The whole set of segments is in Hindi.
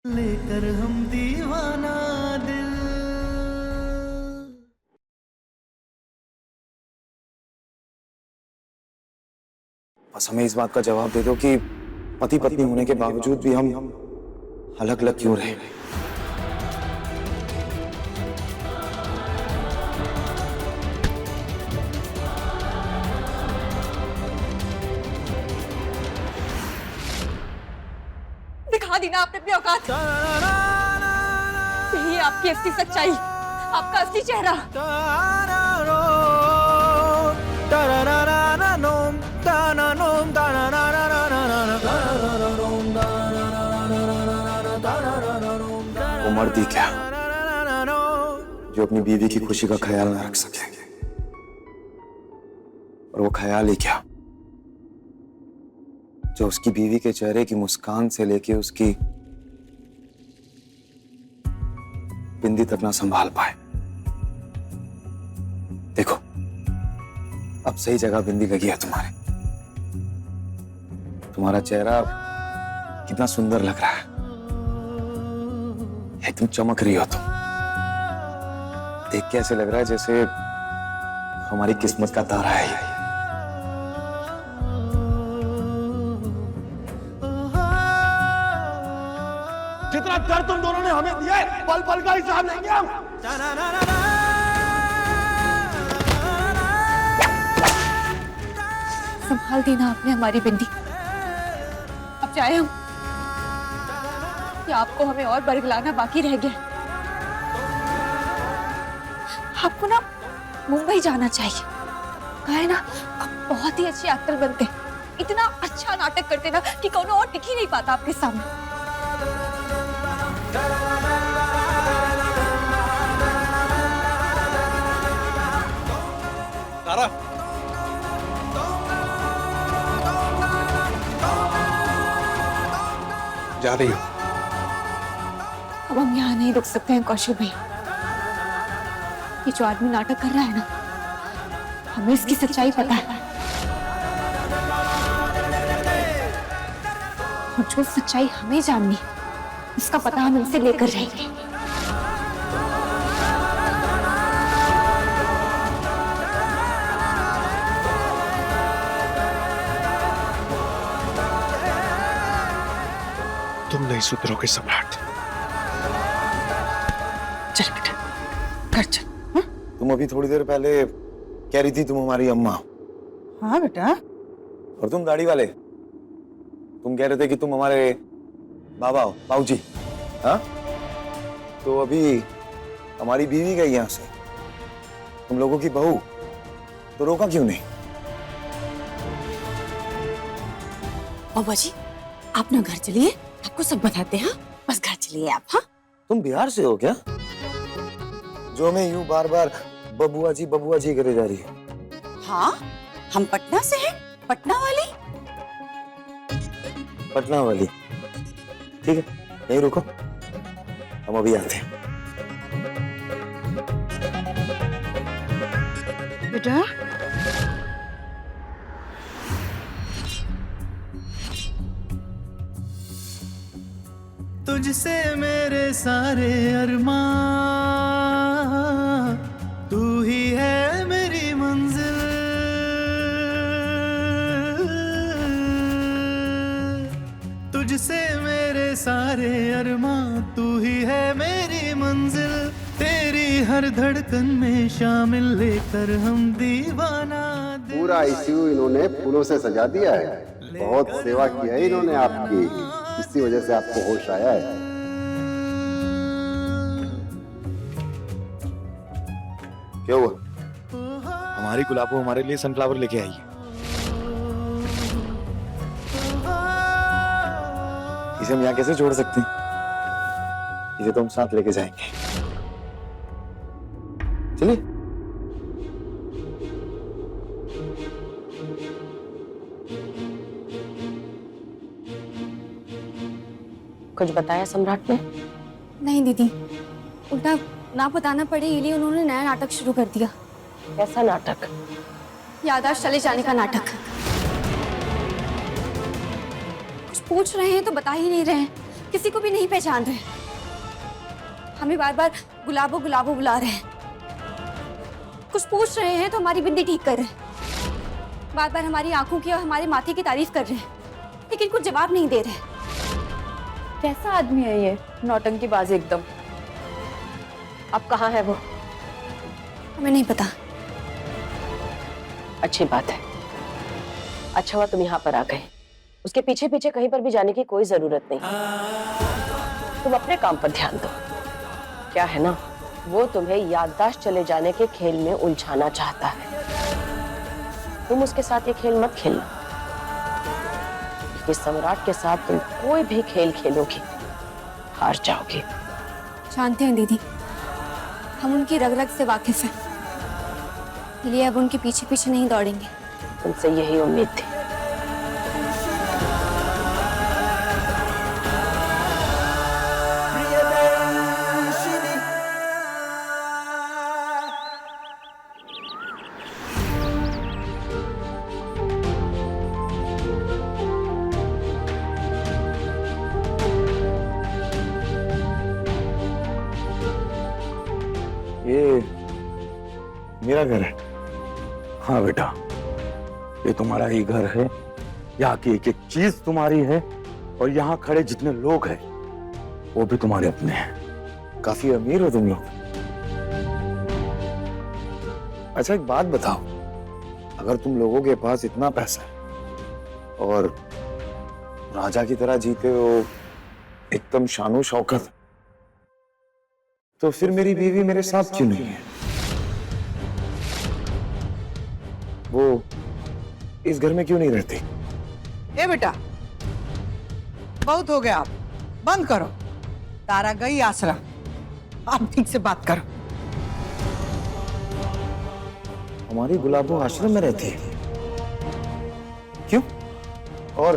लेकर हम दीवाना दिल। बस हमें इस बात का जवाब दे दो कि पति पत्नी होने के बावजूद भी हम अलग अलग क्यों रहे। दिखा दी ना आपने अपनी औकात। यही आपकी असली सच्चाई, आपका असली चेहरा। वो मर्द ही क्या जो अपनी बीवी की खुशी का ख्याल ना रख सके, और वो ख्याल ही क्या जो उसकी बीवी के चेहरे की मुस्कान से लेके उसकी बिंदी तक ना संभाल पाए। देखो अब सही जगह बिंदी लगी है तुम्हारे। तुम्हारा चेहरा कितना सुंदर लग रहा है, एकदम चमक रही हो तुम। देख के ऐसे लग रहा है जैसे हमारी किस्मत का तारा है ये। जितना दर्द तुम दोनों ने हमें दिया है, पल पल का हिसाब लेंगे हम। संभाल दी ना आपने हमारी बिंदी। अब चाहे हम या आपको हमें और बरगलाना बाकी रह गया। आपको ना मुंबई जाना चाहिए। कहा है ना, आप बहुत ही अच्छे एक्टर बनते, इतना अच्छा नाटक करते ना कि कौन और टिक ही नहीं पाता आपके सामने। तारा, जा रही हो? अब हम यहाँ नहीं रुक सकते हैं कौशल भैया। ये जो आदमी नाटक कर रहा है ना, हमें इसकी सच्चाई पता है, और जो सच्चाई हमें जाननी है उसका पता हम इनसे लेकर रहेंगे। तुम नहीं सुधरोगे सम्राट। चल बेटा, घर चल। हाँ? तुम अभी थोड़ी देर पहले कह रही थी तुम हमारी अम्मा। हाँ बेटा। और तुम दाढ़ी वाले, तुम कह रहे थे कि तुम हमारे बाबा हो, बाबूजी। हाँ, तो अभी हमारी बीवी गई यहाँ से, तुम लोगों की बहू, तो रोका क्यों नहीं? बाबा जी, आप ना घर चलिए, आपको सब बताते हैं। बस घर चलिए आप। हाँ, तुम बिहार से हो क्या, जो हमें यूं बार बार बबुआ जी करे जा रही है? हाँ, हम पटना से हैं, पटना वाली। पटना वाली, ठीक है, यहीं रुको, हम अभी आते हैं। बेटा, तुझसे मेरे सारे अरमां, तू ही है मेरी मंजिल। तुझसे मेरे सारे अरमां, तू ही है मेरी मंजिल। तेरी हर धड़कन में शामिल, लेकर हम दीवाना दिल। पूरा आईसीयू इन्होंने फूलों से सजा दिया है। बहुत सेवा की है इन्होंने आपकी, इसी वजह से आपको होश आया है। क्या हुआ? हमारी गुलाबो हमारे लिए सनफ्लावर लेके आई है। इसे हम यहाँ कैसे छोड़ सकते हैं? इसे तो हम साथ लेके जाएंगे। चलिए। कुछ बताया सम्राट ने? नहीं दीदी, उल्टा ना बताना पड़े इसलिए उन्होंने नया नाटक शुरू कर दिया। कैसा नाटक? याददाश्त चले जाने का नाटक। कुछ पूछ रहे हैं तो बता ही नहीं रहे हैं, किसी को भी नहीं पहचान रहे। हमें बार बार गुलाबो गुलाबो बुला रहे हैं, कुछ पूछ रहे हैं तो हमारी बिंदी ठीक कर रहे हैं, बार बार हमारी आंखों की और हमारे माथे की तारीफ कर रहे हैं, लेकिन कुछ जवाब नहीं दे रहे। कैसा आदमी है ये, नौटंकीबाज एकदम। अब कहाँ है वो? हमें नहीं पता। अच्छी बात है, अच्छा हुआ तुम यहाँ पर आ गए। उसके पीछे पीछे कहीं पर भी जाने की कोई जरूरत नहीं, तुम अपने काम पर ध्यान दो। क्या है ना, वो तुम्हें याददाश्त चले जाने के खेल में उलझाना चाहता है। तुम उसके साथ ये खेल मत खेलना, क्योंकि सम्राट के साथ तुम कोई भी खेल खेलोगी हार जाओगी। जानते हैं दीदी, हम उनकी रग रग से वाकिफ हैं, इसलिए अब उनके पीछे पीछे नहीं दौड़ेंगे। तुमसे यही उम्मीद थी। ये मेरा घर है। हाँ बेटा, ये तुम्हारा ही घर है। यहाँ की एक एक चीज तुम्हारी है और यहाँ खड़े जितने लोग हैं वो भी तुम्हारे अपने हैं। काफी अमीर हो तुम लोग। अच्छा एक बात बताओ, अगर तुम लोगों के पास इतना पैसा है और राजा की तरह जीते हो, एकदम शानो शौकत, तो फिर मेरी बीवी मेरे साथ क्यों नहीं है? वो इस घर में क्यों नहीं रहती? ए बेटा, बहुत हो गया, आप बंद करो। तारा गई आश्रम, आप ठीक से बात करो। हमारी गुलाबो आश्रम में रहती है? क्यों और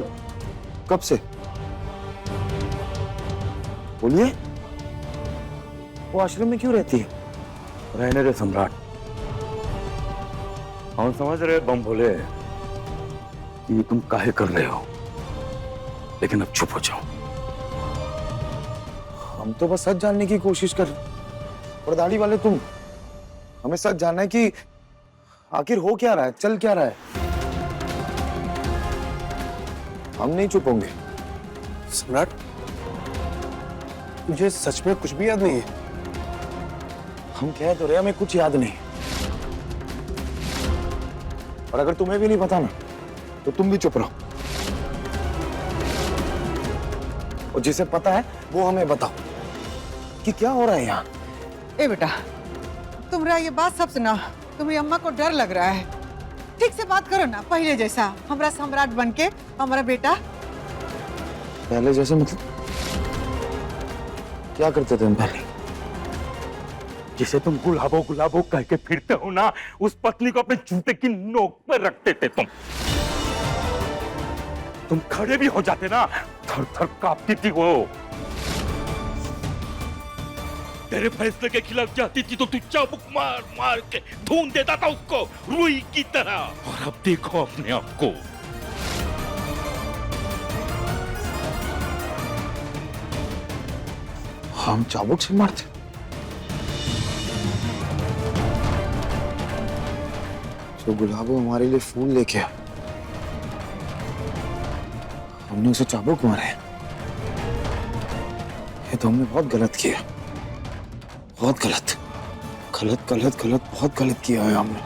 कब से? बोलिए, वो आश्रम में क्यों रहती है? रहने दे सम्राट, हम समझ रहे बम भोले कि तुम काहे कर रहे हो, लेकिन अब चुप हो जाओ। हम तो बस सच जानने की कोशिश कर रहे हैं। और दाढ़ी वाले तुम, हमें सच जानना है कि आखिर हो क्या रहा है, चल क्या रहा है। हम नहीं चुप होंगे। सम्राट, मुझे सच में कुछ भी याद नहीं है। हम कह तो रहे हमें कुछ याद नहीं, और अगर तुम्हें भी नहीं पता ना तो तुम भी चुप रहो, और जिसे पता है वो हमें बताओ कि क्या हो रहा है यहाँ। ए बेटा, तुम्हारा ये बात सब सुना, तुम्हारी अम्मा को डर लग रहा है। ठीक से बात करो ना, पहले जैसा हमारा सम्राट बनके हमारा बेटा। पहले जैसे मतलब क्या करते थे हम पहले? जिसे तुम गुलाबो गुलाबो कह के फिरते हो ना, उस पत्नी को अपने जूते की नोक पर रखते थे तुम खड़े भी हो जाते ना, थर थर कांपती थी वो। तेरे फैसले के खिलाफ जाती थी तो तू चाबुक मार मार के ढूंढ देता था उसको रुई की तरह। और अब देखो अपने आप को। हम चाबुक से मारते? जो गुलाबो हमारे लिए फूल लेके आया, हमने उसे चाबुक मारा है। ये तो हमने बहुत गलत किया, बहुत गलत, गलत गलत गलत, बहुत गलत किया है हमने।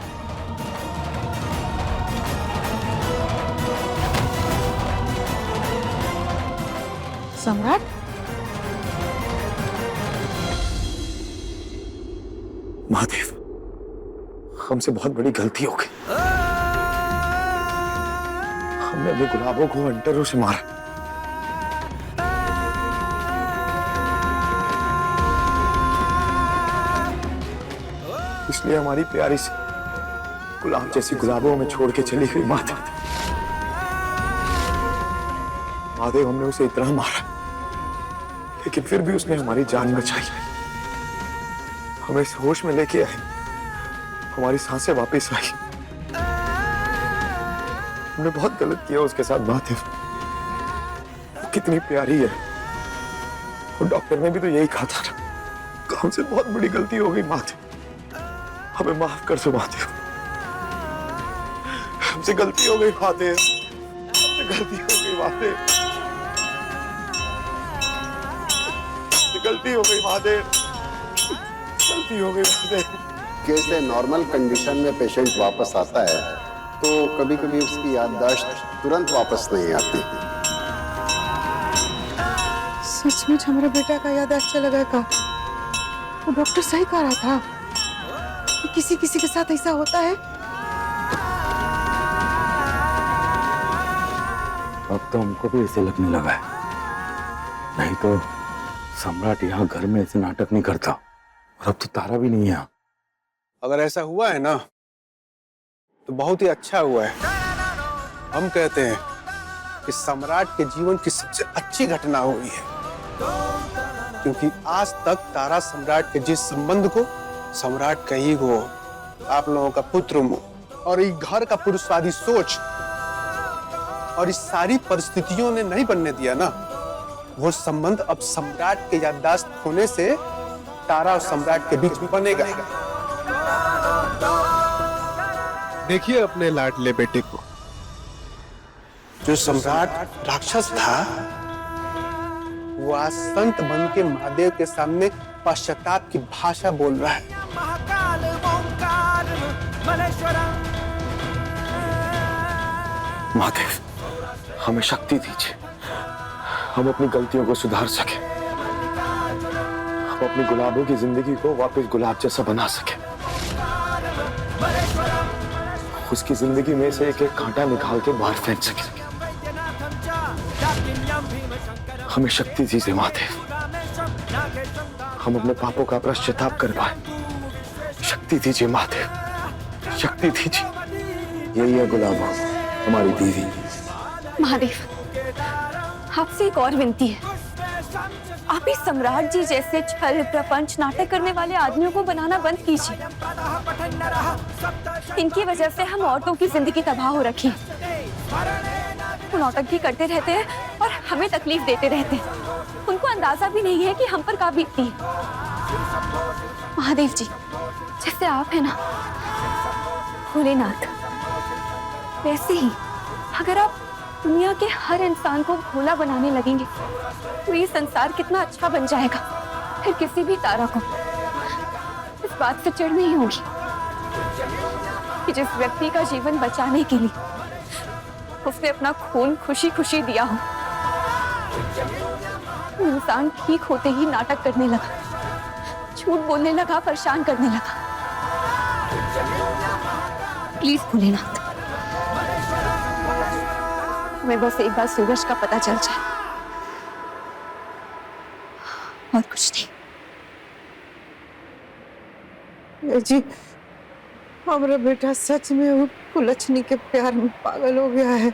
सम्राट, महादेव, हमसे बहुत बड़ी गलती हो गई। हमने अपने गुलाबों को अंटरों से मारा। इसलिए हमारी प्यारी सी गुलाब जैसी गुलाबों में छोड़ के चली गई माता। महादेव, हमने उसे इतना मारा, लेकिन फिर भी उसने हमारी जान बचाई, हमें इस होश में लेके आई, हमारी सांसें वापस आई। हमने बहुत गलत किया उसके साथ। बात है, वो कितनी प्यारी है, और डॉक्टर ने भी तो यही कहा था ना, हमसे बहुत बड़ी गलती हो गई महादेव, हमें माफ कर दो महादेव, हमसे गलती हो गई महादेव, हमसे गलती हो गई महादेव, हमसे गलती हो गई महादेव, गलती हो गई महादेव। कैसे नॉर्मल कंडीशन में पेशेंट वापस आता है तो कभी कभी उसकी याददाश्त तुरंत वापस नहीं आती। सचमुच हमारे बेटा का याददाश्त चला गया का? वो डॉक्टर सही कह रहा था कि किसी किसी के साथ ऐसा होता है। अब तो हमको भी ऐसे लगने लगा है, नहीं तो सम्राट यहाँ घर में ऐसे नाटक नहीं करता, और अब तो तारा भी नहीं है। अगर ऐसा हुआ है ना तो बहुत ही अच्छा हुआ है। हम कहते हैं कि सम्राट के जीवन की सबसे अच्छी घटना हुई है, क्योंकि आज तक तारा सम्राट के जिस संबंध को सम्राट का ईगो, आप लोगों का पुत्र मोह और इस घर का पुरुषवादी सोच और इस सारी परिस्थितियों ने नहीं बनने दिया ना, वो संबंध अब सम्राट के याददाश्त होने से तारा और सम्राट के बीच बनेगा। देखिए अपने लाडले बेटे को, जो सम्राट राक्षस था वो आज संत बन के महादेव के सामने पश्चाताप की भाषा बोल रहा है। महादेव, हमें शक्ति दीजिए, हम अपनी गलतियों को सुधार सके, हम अपनी गुलाबों की जिंदगी को वापस गुलाब जैसा बना सके, उसकी जिंदगी में से एक एक कांटा निकाल के बाहर फेंक सके। हमें शक्ति दीजिए महादेव, हम अपने पापों का पश्चाताप कर पाए। शक्ति दीजिए महादेव, शक्ति दीजिए। यही है गुलाबों, हमारी बीवी। महादेव, आपसे एक और विनती है, आप इस सम्राट जी जैसे छल प्रपंच नाटक करने वाले आदमियों को बनाना बंद कीजिए। इनकी वजह से हम औरतों की जिंदगी तबाह हो रखी है। वो नौटंकी करते रहते हैं और हमें तकलीफ देते रहते हैं। उनको अंदाजा भी नहीं है कि हम पर क्या बीतती है। महादेव जी, जैसे आप है ना भोलेनाथ, वैसे ही अगर आप दुनिया के हर इंसान को भोला बनाने लगेंगे तो ये संसार कितना अच्छा बन जाएगा। फिर किसी भी तारा को इस बात से चिढ़ नहीं होगी कि जिस व्यक्ति का जीवन बचाने के लिए उसने अपना खून खुशी खुशी दिया हो, वो इंसान ठीक होते ही नाटक करने लगा, झूठ बोलने लगा, परेशान करने लगा। प्लीज भोलेनाथ, हमें बस एक बार सूरज का पता चल जाए और कुछ नहीं। जी, हमारा बेटा सच में वो कुलच्छनी के प्यार में पागल हो गया है,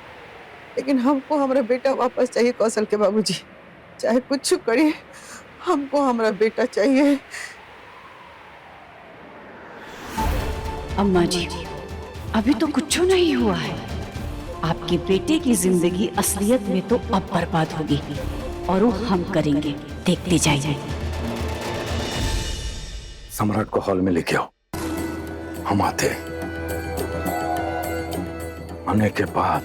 लेकिन हमको हमारा बेटा वापस चाहिए। कौशल के बाबूजी, चाहे कुछ करिए, हमको हमारा बेटा चाहिए। अम्मा जी, अभी तो कुछ नहीं हुआ है। आपके बेटे की जिंदगी असलियत में तो अब बर्बाद होगी और वो हम करेंगे, देखते जाइए। सम्राट को हॉल में लेके आओ, हम आते। आने के बाद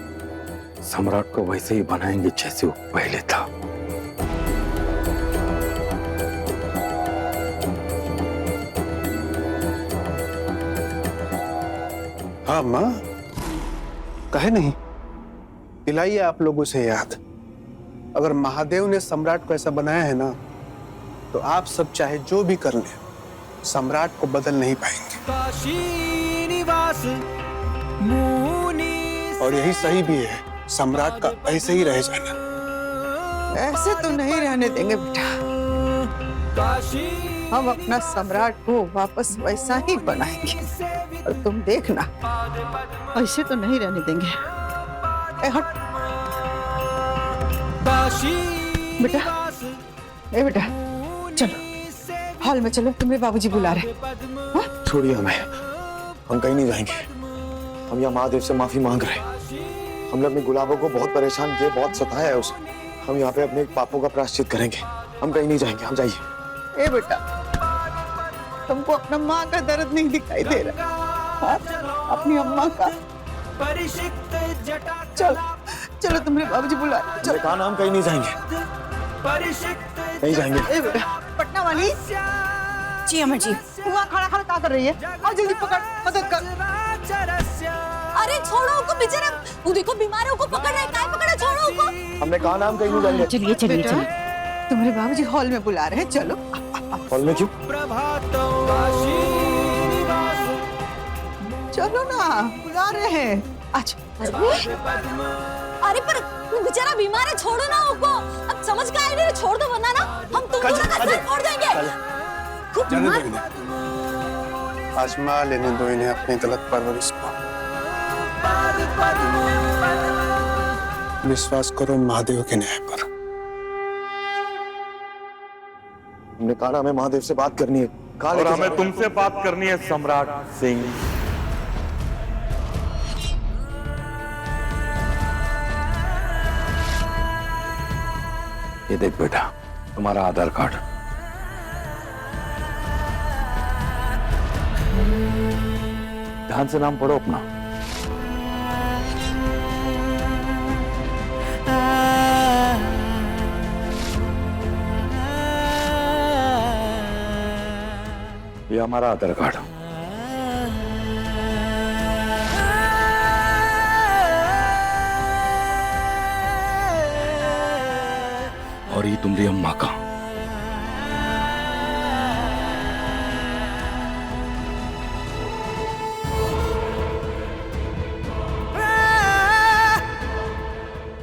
सम्राट को वैसे ही बनाएंगे जैसे वो पहले था। हाँ माँ, कहे नहीं, दिलाइए आप लोगों से याद। अगर महादेव ने सम्राट को ऐसा बनाया है ना, तो आप सब चाहे जो भी कर लें, सम्राट को बदल नहीं पाएंगे। और यही सही भी है, सम्राट का ऐसे ही रह जाना। ऐसे तो नहीं रहने देंगे बेटा, हम अपना सम्राट को वापस वैसा ही बनाएंगे, और तुम देखना, ऐसे तो नहीं रहने देंगे। ए हट बेटा, ए बेटा, चलो हॉल में चलो, तुम्हारे बाबूजी बुला रहे। हाँ? छोड़िए हमें, हम कहीं नहीं जाएंगे। हम यहाँ महादेव से माफी मांग रहे हैं। हमने अपनी गुलाबों को बहुत परेशान किया, बहुत सताया है उसे। हम यहाँ पे अपने पापों का प्रायश्चित करेंगे। हम कहीं नहीं जाएंगे, हम जाइए। ए बेटा, तुमको अपना माँ का दर्द नहीं दिखाई दे रहा? हाँ? अपनी अम्मा का। चलो चलो, तुम्हारे बाबूजी बुला रहे हैं, हमने कहा ना हम कहीं नहीं जाएंगे, नहीं जाएंगे। ए बेटा, पटना वाली। जी अमर जी। वहाँ खड़ा खड़ा क्या कर रही है? आओ जल्दी पकड़, मदद कर। अरे छोड़ो उसको, बेचारा वो देखो बीमार है, उसको पकड़ रहा है, काय पकड़ा, छोड़ो उसको। हमने कहा ना हम कहीं नहीं जाएंगे। चलिए चलिए बेटा, चलिए। तुम्हारे बाबूजी हॉल में बुला रहे हैं, चलो। हॉल में क्यों? चलो ना, बुला रहे हैं। अच्छा, अरे पर वो बेचारा बीमार है, छोड़ो ना उसको। अब समझ के आए नहीं, छोड़ दो, वरना ना हम तुम दोनों का सर फोड़ देंगे। खूब जाने दो बीमार। इन्हें, आजमा लेने दो इन्हें अपनी गलत परवरिश को। विश्वास करो महादेव के न्याय पर। हमने कहा ना हमें महादेव से बात करनी है। कहा और हमें तुमसे बात करनी है सम्राट सिंह। ये देख बेटा, तुम्हारा आधार कार्ड। ध्यान से नाम पढ़ो अपना। ये हमारा आधार कार्ड। और ये तुम्हारी अम्मा का।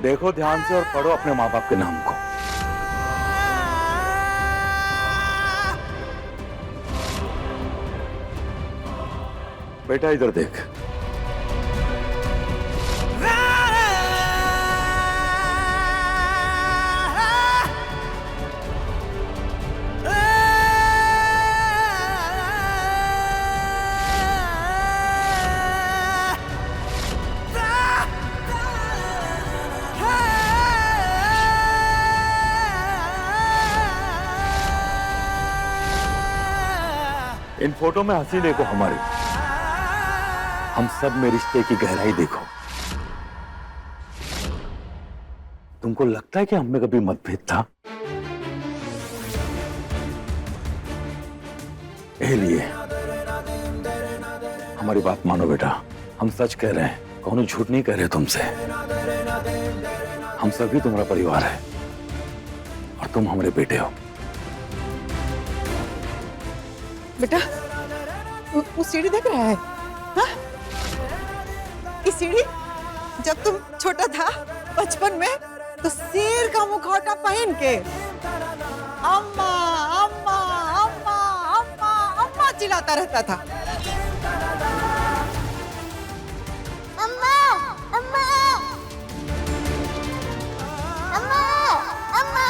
देखो ध्यान से और पढ़ो अपने माँ बाप के नाम को। बेटा इधर देख। इन फोटो में हंसी देखो हमारी, हम सब में रिश्ते की गहराई देखो। तुमको लगता है कि हम में कभी मतभेद था? लिए हमारी बात मानो बेटा, हम सच कह रहे हैं, कौन झूठ नहीं कह रहे तुमसे। हम सभी तुम्हारा परिवार है और तुम हमारे बेटे हो। बेटा, वो सीढ़ी देख रहा है? हाँ? ये सीढ़ी जब तुम छोटा था बचपन में, तो शेर का मुखौटा पहन के अम्मा अम्मा अम्मा अम्मा अम्मा चिल्लाता रहता था। अम्मा अम्मा अम्मा अम्मा।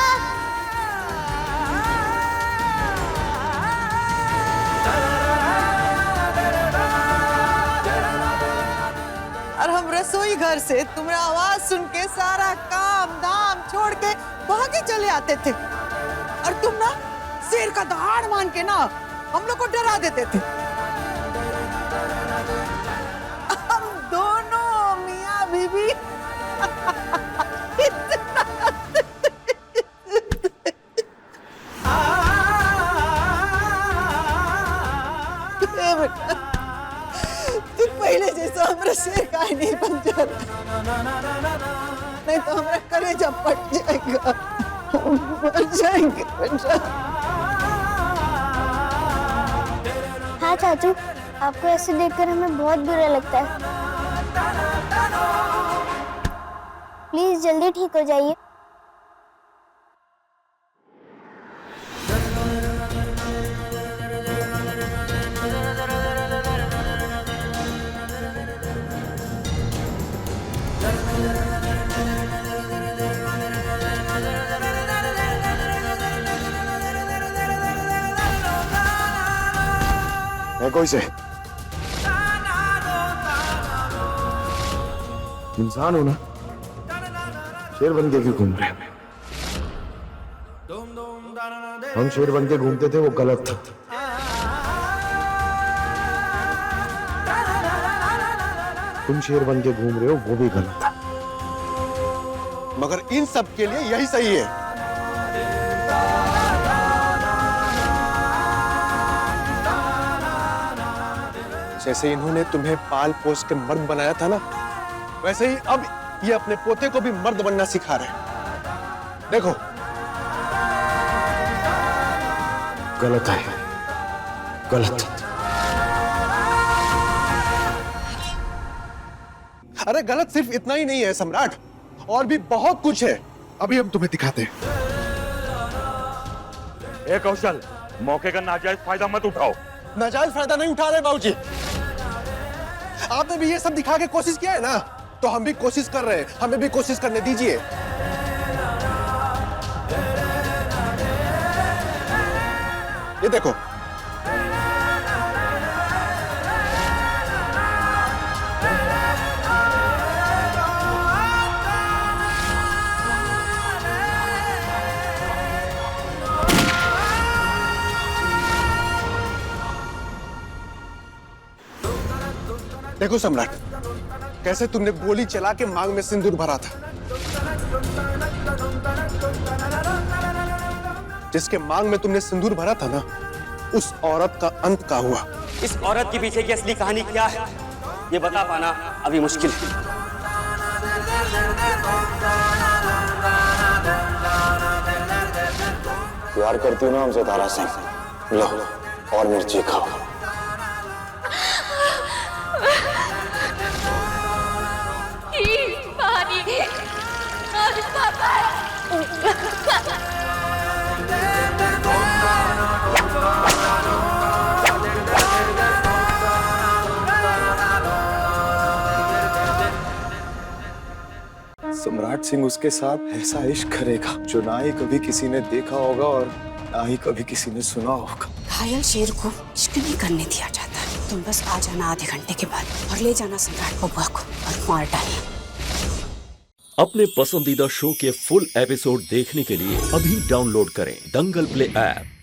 और हम रसोई घर से तुम्हारा आवाज सुन के सारा काम धाम छोड़ के भागे चले आते थे, और तुम ना शेर का दहाड़ मान के ना हम लोग को डरा देते थे। हम दोनों मियां बीबी बेटा, तू पहले जैसा हमारा शेर का ही नहीं बन जाता, नहीं तो हमारा कलेजा फट जाएगा, मर जाएंगे बेटा। हाँ चाचू, आपको ऐसे देखकर हमें बहुत बुरा लगता है। प्लीज जल्दी ठीक हो जाइए। है कोई से? इंसान हो ना, शेर बन के क्यों घूम रहे हैं? हम शेर बन के घूमते थे वो गलत था। तुम शेर बन के घूम रहे हो वो भी गलत था। मगर इन सब के लिए यही सही है। जैसे इन्होंने तुम्हें पाल पोस के मर्द बनाया था ना, वैसे ही अब ये अपने पोते को भी मर्द बनना सिखा रहे हैं। देखो, गलत है, गलत। अरे गलत सिर्फ इतना ही नहीं है सम्राट, और भी बहुत कुछ है। अभी हम तुम्हें दिखाते हैं। ए कौशल, मौके का नाजायज फायदा मत उठाओ। नाजायज फायदा नहीं उठा रहे बाबूजी। आपने भी ये सब दिखा के कोशिश किया है ना, तो हम भी कोशिश कर रहे हैं, हमें भी कोशिश करने दीजिए। ये देखो, देखो सम्राट, कैसे तुमने गोली चला के मांग में सिंदूर भरा था। जिसके मांग में तुमने सिंदूर भरा था ना, उस औरत का अंत का हुआ। इस औरत के पीछे की असली कहानी क्या है, ये बता पाना अभी मुश्किल है। प्यार करती हो ना हमसे तारा सिंह? लो और मिर्ची खाओ। सम्राट सिंह उसके साथ ऐसा इश्क करेगा जो ना ही कभी किसी ने देखा होगा और ना ही कभी किसी ने सुना होगा। घायल शेर को इश्क नहीं करने दिया जाता। तुम बस आ जाना आधे घंटे के बाद और ले जाना सम्राट बबुआ को और मार डालना। अपने पसंदीदा शो के फुल एपिसोड देखने के लिए अभी डाउनलोड करें दंगल प्ले ऐप।